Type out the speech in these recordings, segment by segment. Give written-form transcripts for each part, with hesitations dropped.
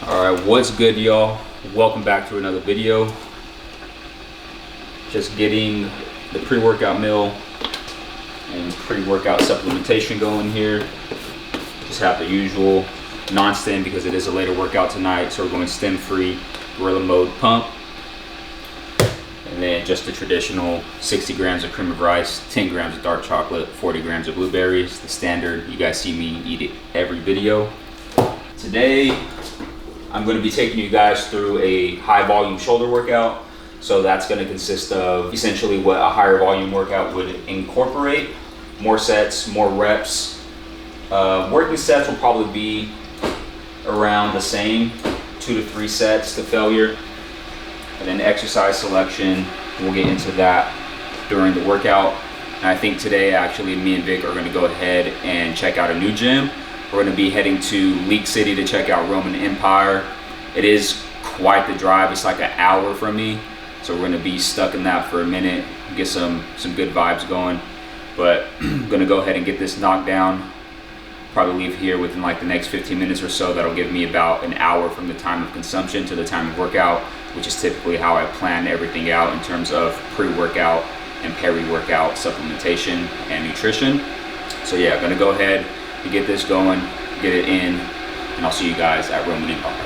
Alright, what's good, y'all? Welcome back to another video. Just getting the pre-workout meal and pre-workout supplementation going here. Just have the usual non-stim because it is a later workout tonight, so we're going stim-free gorilla mode pump. And then just the traditional 60 grams of cream of rice, 10 grams of dark chocolate, 40 grams of blueberries, the standard. You guys see me eat it every video. Today, I'm going to be taking you guys through a high volume shoulder workout. So that's going to consist of essentially what a higher volume workout would incorporate. More sets, more reps. Working sets will probably be around the same, 2 to 3 sets to failure. And then exercise selection, we'll get into that during the workout. And I think today actually me and Vic are going to go ahead and check out a new gym. We're going to be heading to League City to check out Roman Empire. It is quite the drive. It's like an hour from me. So we're going to be stuck in that for a minute, get some good vibes going. But I'm going to go ahead and get this knocked down. Probably leave here within like the next 15 minutes or so. That'll give me about an hour from the time of consumption to the time of workout, which is typically how I plan everything out in terms of pre-workout and peri-workout supplementation and nutrition. So yeah, I'm going to go ahead and get this going, get it in, and I'll see you guys at Roman Empire.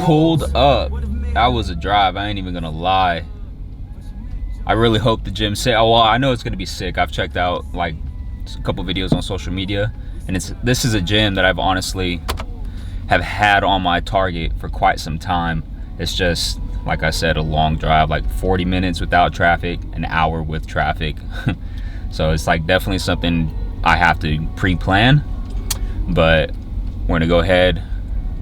Pulled up. That was a drive. I ain't even gonna lie. I really hope the gym's sick. Oh, well, I know it's gonna be sick. I've checked out like a couple videos on social media, and this is a gym that I've honestly have had on my target for quite some time. It's just, like I said, a long drive, like 40 minutes without traffic, an hour with traffic. So it's like definitely something I have to pre-plan, but we're gonna go ahead,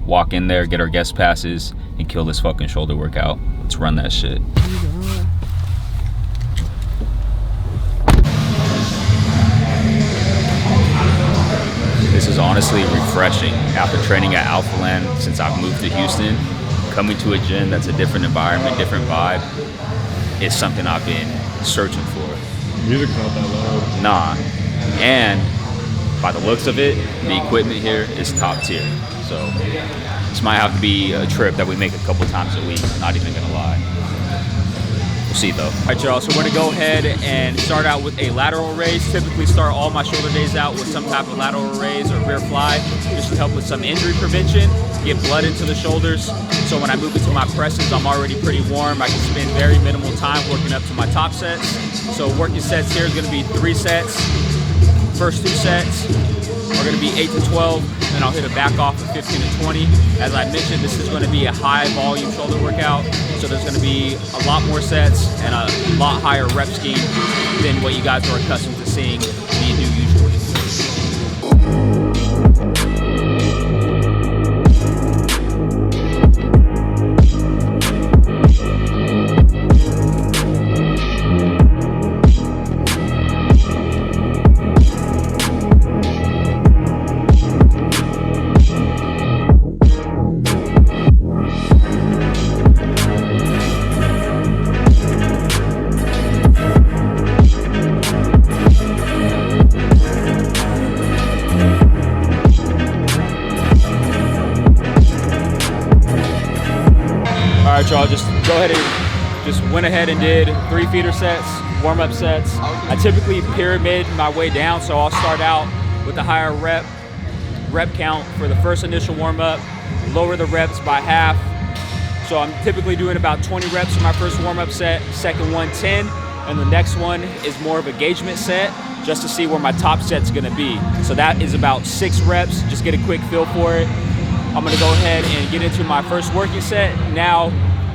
walk in there, get our guest passes, and kill this fucking shoulder workout. Let's run that shit. This is honestly refreshing. After training at Alpha Land since I've moved to Houston, coming to a gym that's a different environment, different vibe, is something I've been searching for. Music's not that loud. Nah. And by the looks of it, the equipment here is top tier. So this might have to be a trip that we make a couple times a week, not even gonna lie. We'll see though. All right, y'all, so we're gonna go ahead and start out with a lateral raise. Typically start all my shoulder days out with some type of lateral raise or rear fly, just to help with some injury prevention, get blood into the shoulders. So when I move into my presses, I'm already pretty warm. I can spend very minimal time working up to my top sets. So working sets here is gonna be 3 sets. First 2 sets are going to be 8 to 12, and I'll hit a back off of 15 to 20. As I mentioned, this is going to be a high volume shoulder workout, so there's going to be a lot more sets and a lot higher rep scheme than what you guys are accustomed to seeing me do usually. Y'all just go ahead and just went ahead and did 3 feeder sets, warm-up sets. I typically pyramid my way down, so I'll start out with a higher rep count for the first initial warm-up, lower the reps by half. So I'm typically doing about 20 reps for my first warm-up set, second one 10, and the next one is more of a engagement set just to see where my top set's gonna be. So that is about 6 reps, just get a quick feel for it. I'm gonna go ahead and get into my first working set. Now,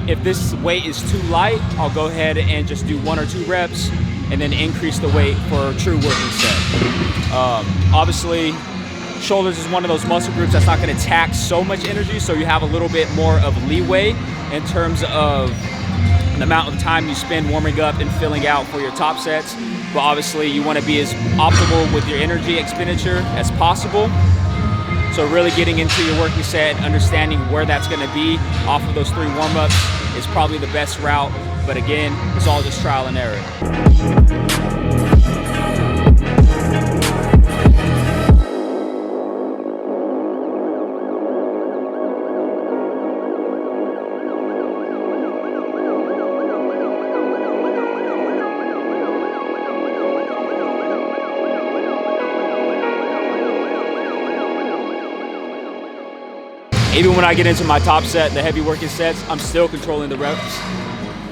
if this weight is too light, I'll go ahead and just do 1 or 2 reps and then increase the weight for a true working set. Obviously, shoulders is one of those muscle groups that's not gonna tax so much energy, so you have a little bit more of leeway in terms of the amount of time you spend warming up and filling out for your top sets. but obviously you want to be as optimal with your energy expenditure as possible. So really getting into your working set, understanding where that's going to be off of those 3 warm-ups is probably the best route. But again, it's all just trial and error. Even when I get into my top set, the heavy working sets, I'm still controlling the reps,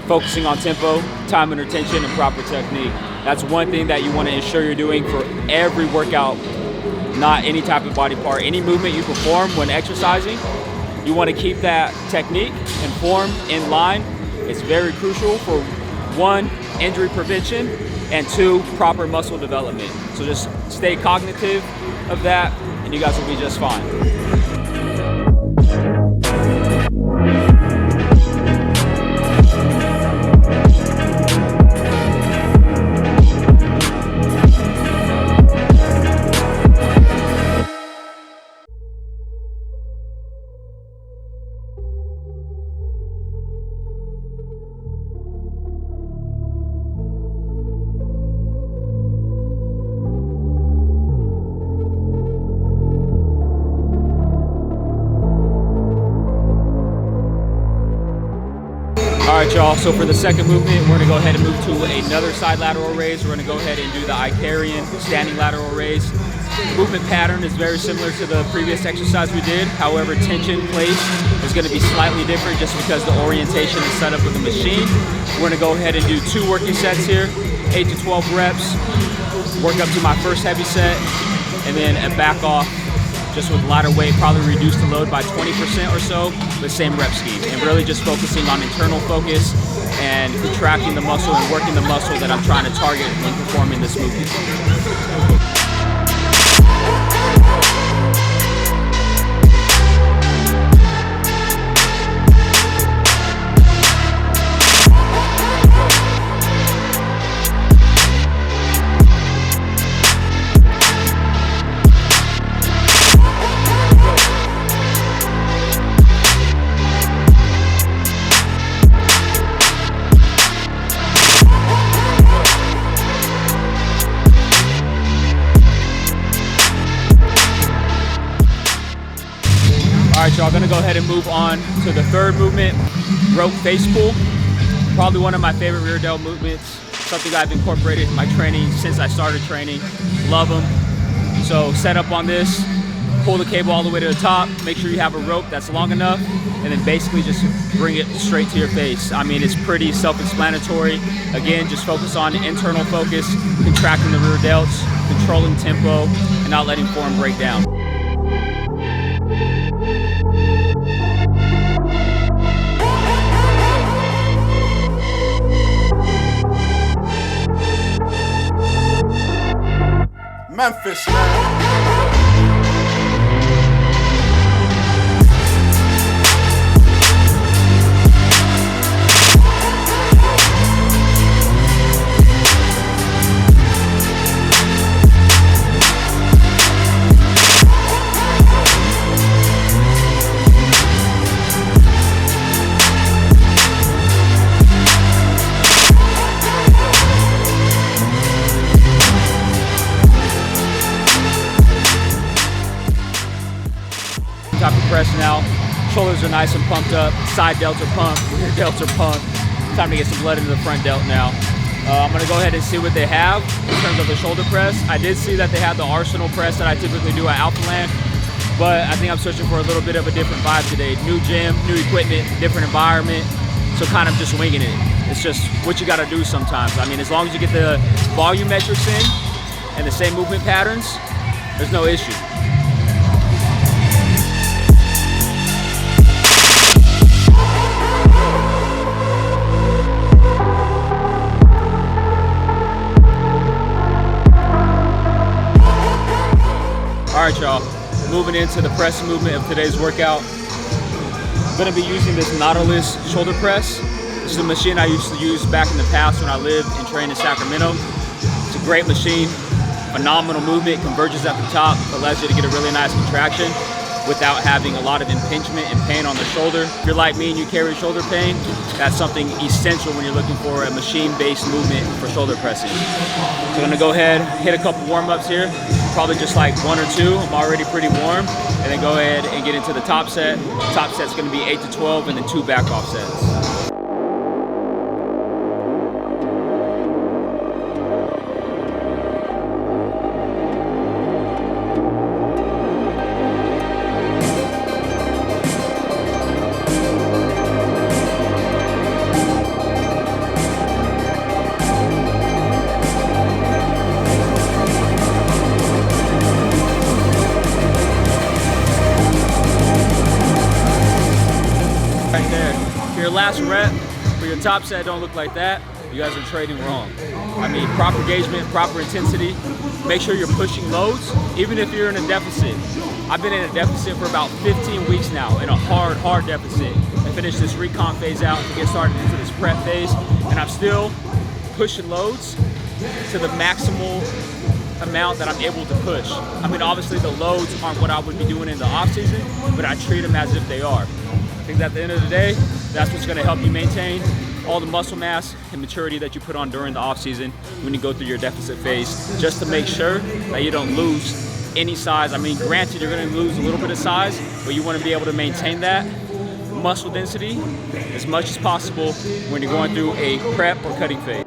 focusing on tempo, time under tension, and proper technique. That's one thing that you want to ensure you're doing for every workout, not any type of body part. Any movement you perform when exercising, you want to keep that technique and form in line. It's very crucial for 1, injury prevention, and 2, proper muscle development. So just stay cognitive of that, and you guys will be just fine. All right, y'all, so for the second movement, we're gonna go ahead and move to another side lateral raise. We're gonna go ahead and do the Icarian standing lateral raise. The movement pattern is very similar to the previous exercise we did. However, tension place is gonna be slightly different just because the orientation is set up with the machine. We're gonna go ahead and do 2 working sets here, 8 to 12 reps, work up to my first heavy set, and then a back off just with lighter weight, probably reduce the load by 20% or so, but same rep scheme. And really just focusing on internal focus and contracting the muscle and working the muscle that I'm trying to target when performing this movement. All right, y'all, gonna go ahead and move on to the third movement, rope face pull. Probably one of my favorite rear delt movements, something I've incorporated in my training since I started training. Love them. So set up on this, pull the cable all the way to the top, make sure you have a rope that's long enough, and then basically just bring it straight to your face. I mean, it's pretty self-explanatory. Again, just focus on internal focus, contracting the rear delts, controlling tempo, and not letting form break down. Memphis, man. Top of press now. Shoulders are nice and pumped up. Side delts are pumped. Rear delts are pumped. Time to get some blood into the front delt now. I'm gonna go ahead and see what they have in terms of the shoulder press. I did see that they had the Arsenal press that I typically do at Alphaland, but I think I'm searching for a little bit of a different vibe today. New gym, new equipment, different environment. So kind of just winging it. It's just what you gotta do sometimes. I mean, as long as you get the volume metrics in and the same movement patterns, there's no issue. All right, y'all, moving into the press movement of today's workout. I'm gonna be using this Nautilus shoulder press. This is a machine I used to use back in the past when I lived and trained in Sacramento. It's a great machine, phenomenal movement, converges at the top, allows you to get a really nice contraction without having a lot of impingement and pain on the shoulder. If you're like me and you carry shoulder pain, that's something essential when you're looking for a machine-based movement for shoulder pressing. So I'm gonna go ahead, hit a couple warm-ups here, probably just like 1 or 2. I'm already pretty warm. And then go ahead and get into the top set. Top set's gonna be 8 to 12 and then 2 back off sets. Right there. For your last rep, for your top set, don't look like that. You guys are training wrong. I mean, proper engagement, proper intensity. Make sure you're pushing loads, even if you're in a deficit. I've been in a deficit for about 15 weeks now, in a hard deficit. I finished this recon phase out to get started into this prep phase, and I'm still pushing loads to the maximal amount that I'm able to push. I mean, obviously the loads aren't what I would be doing in the off season, but I treat them as if they are. Because at the end of the day, that's what's gonna help you maintain all the muscle mass and maturity that you put on during the off season when you go through your deficit phase, just to make sure that you don't lose any size. I mean, granted, you're gonna lose a little bit of size, but you wanna be able to maintain that muscle density as much as possible when you're going through a prep or cutting phase.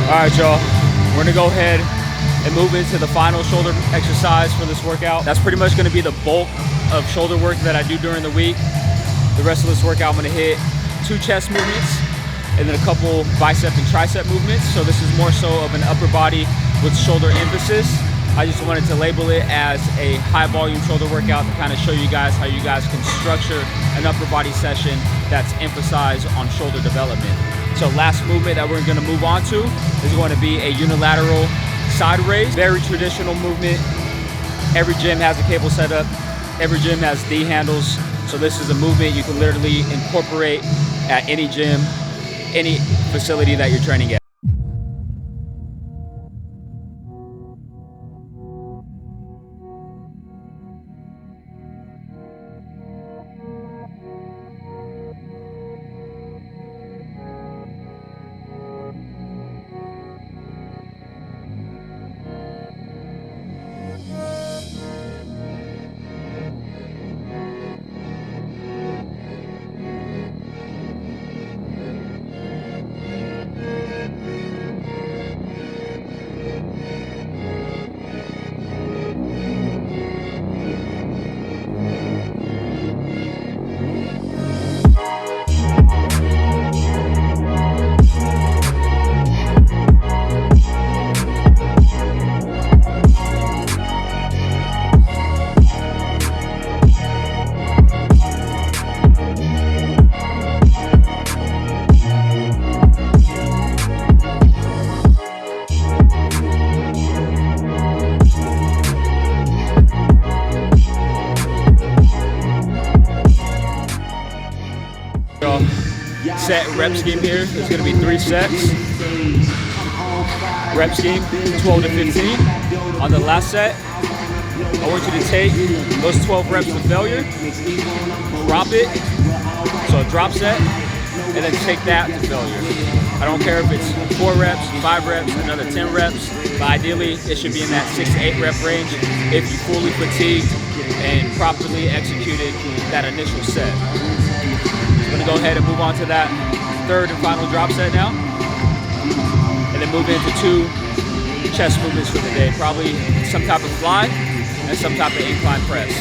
All right, y'all, we're gonna go ahead and move into the final shoulder exercise for this workout. That's pretty much gonna be the bulk of shoulder work that I do during the week. The rest of this workout, I'm gonna hit 2 chest movements and then a couple bicep and tricep movements. So this is more so of an upper body with shoulder emphasis. I just wanted to label it as a high volume shoulder workout to kind of show you guys how you guys can structure an upper body session that's emphasized on shoulder development. So last movement that we're gonna move on to is going to be a unilateral side raise. Very traditional movement. Every gym has a cable setup. Every gym has D handles. So this is a movement you can literally incorporate at any gym, any facility that you're training at. Set rep scheme here. There's going to be 3 sets. Rep scheme 12 to 15. On the last set, I want you to take those 12 reps to failure, drop it, so a drop set, and then take that to failure. I don't care if it's 4 reps, 5 reps, another 10 reps, but ideally it should be in that 6 to 8 rep range if you fully fatigued and properly executed that initial set. I'm gonna go ahead and move on to that 3rd and final drop set now. And then move into 2 chest movements for the day. Probably some type of fly and some type of incline press.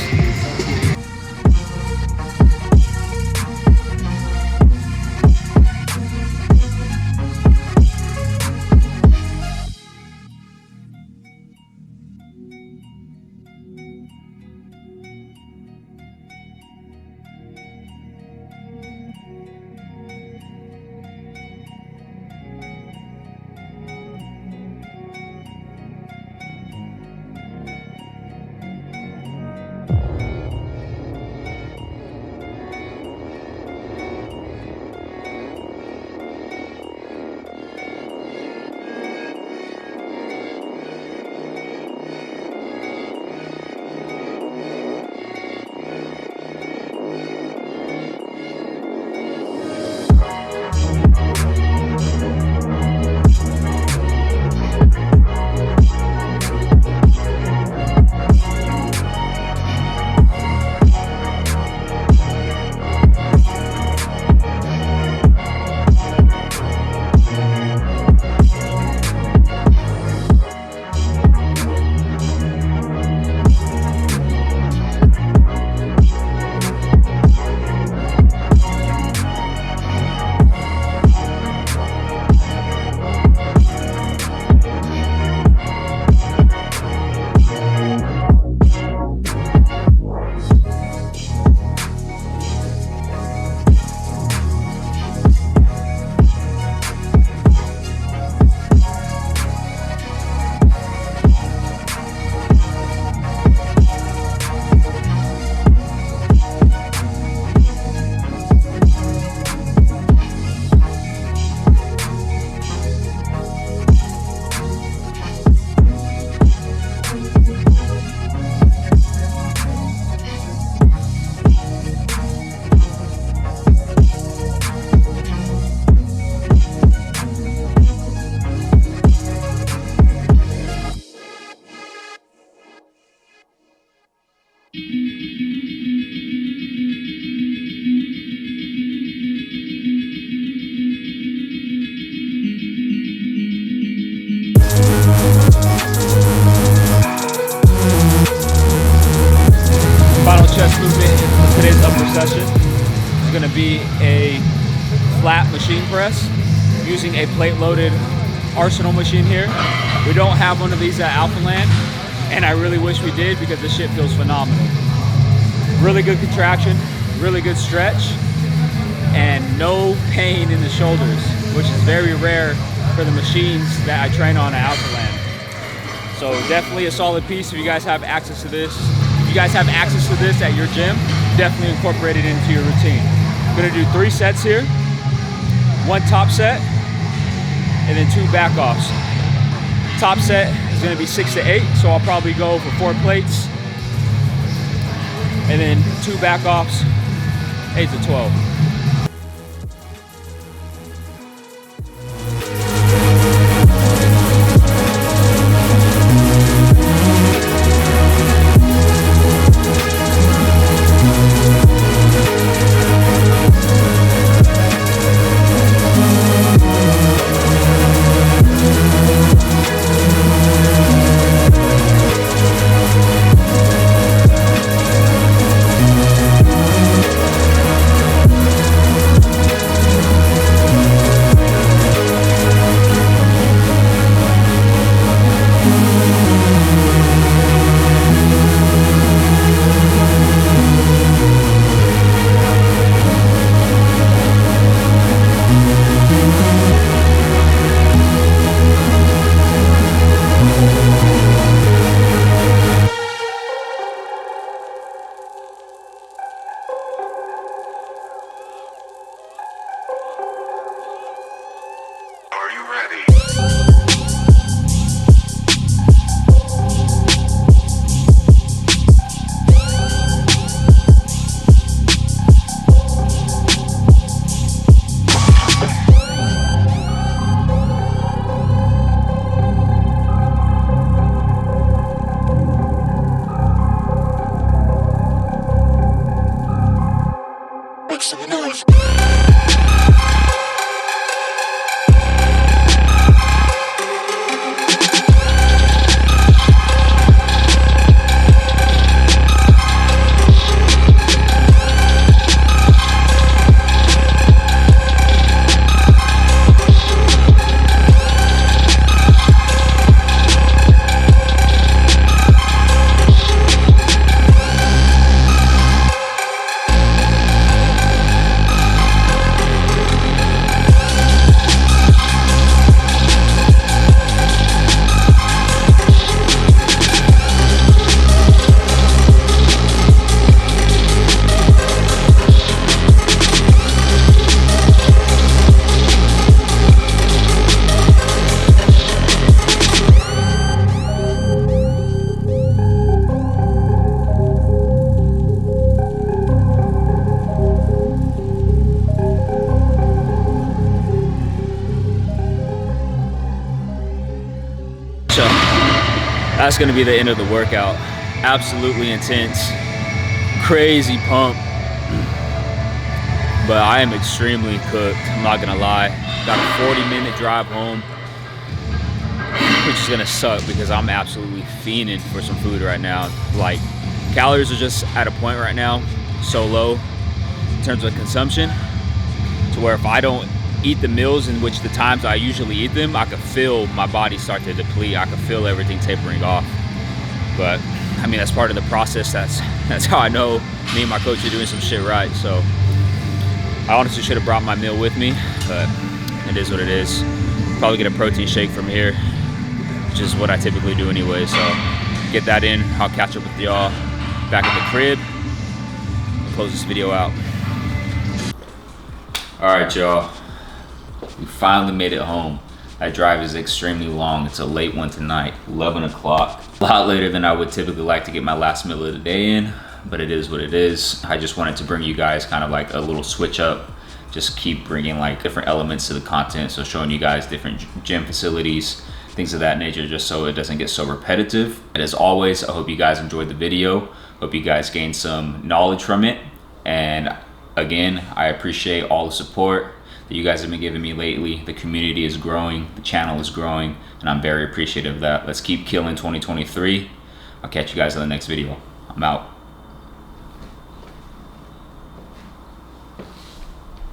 gonna be a flat machine press using a plate-loaded Arsenal machine here. We don't have one of these at Alphaland, and I really wish we did because this shit feels phenomenal. Really good contraction, really good stretch, and no pain in the shoulders, which is very rare for the machines that I train on at Alphaland. So definitely a solid piece if you guys have access to this. If you guys have access to this at your gym, definitely incorporate it into your routine. I'm gonna do 3 sets here, 1 top set, and then 2 back offs. Top set is gonna be 6 to 8, so I'll probably go for 4 plates, and then 2 back offs, 8 to 12. Are you ready? Make some noise. So that's gonna be the end of the workout. Absolutely intense, crazy pump, but I am extremely cooked, I'm not gonna lie. Got a 40-minute drive home, which is gonna suck because I'm absolutely fiending for some food right now. Like, calories are just at a point right now so low in terms of consumption to where if I don't eat the meals in which the times I usually eat them, I could feel my body start to deplete. I could feel everything tapering off. But I mean, that's part of the process. That's how I know me and my coach are doing some shit right. So I honestly should have brought my meal with me, but it is what it is. Probably get a protein shake from here, which is what I typically do anyway. So get that in. I'll catch up with y'all back at the crib and close this video out. All right, y'all. We finally made it home. That drive is extremely long. It's a late one tonight, 11 o'clock. A lot later than I would typically like to get my last meal of the day in, but it is what it is. I just wanted to bring you guys kind of like a little switch up. Just keep bringing like different elements to the content. So showing you guys different gym facilities, things of that nature, just so it doesn't get so repetitive. And as always, I hope you guys enjoyed the video. Hope you guys gained some knowledge from it. And again, I appreciate all the support that you guys have been giving me lately. The community is growing, the channel is growing, and I'm very appreciative of that. Let's keep killing 2023. I'll catch you guys in the next video. I'm out.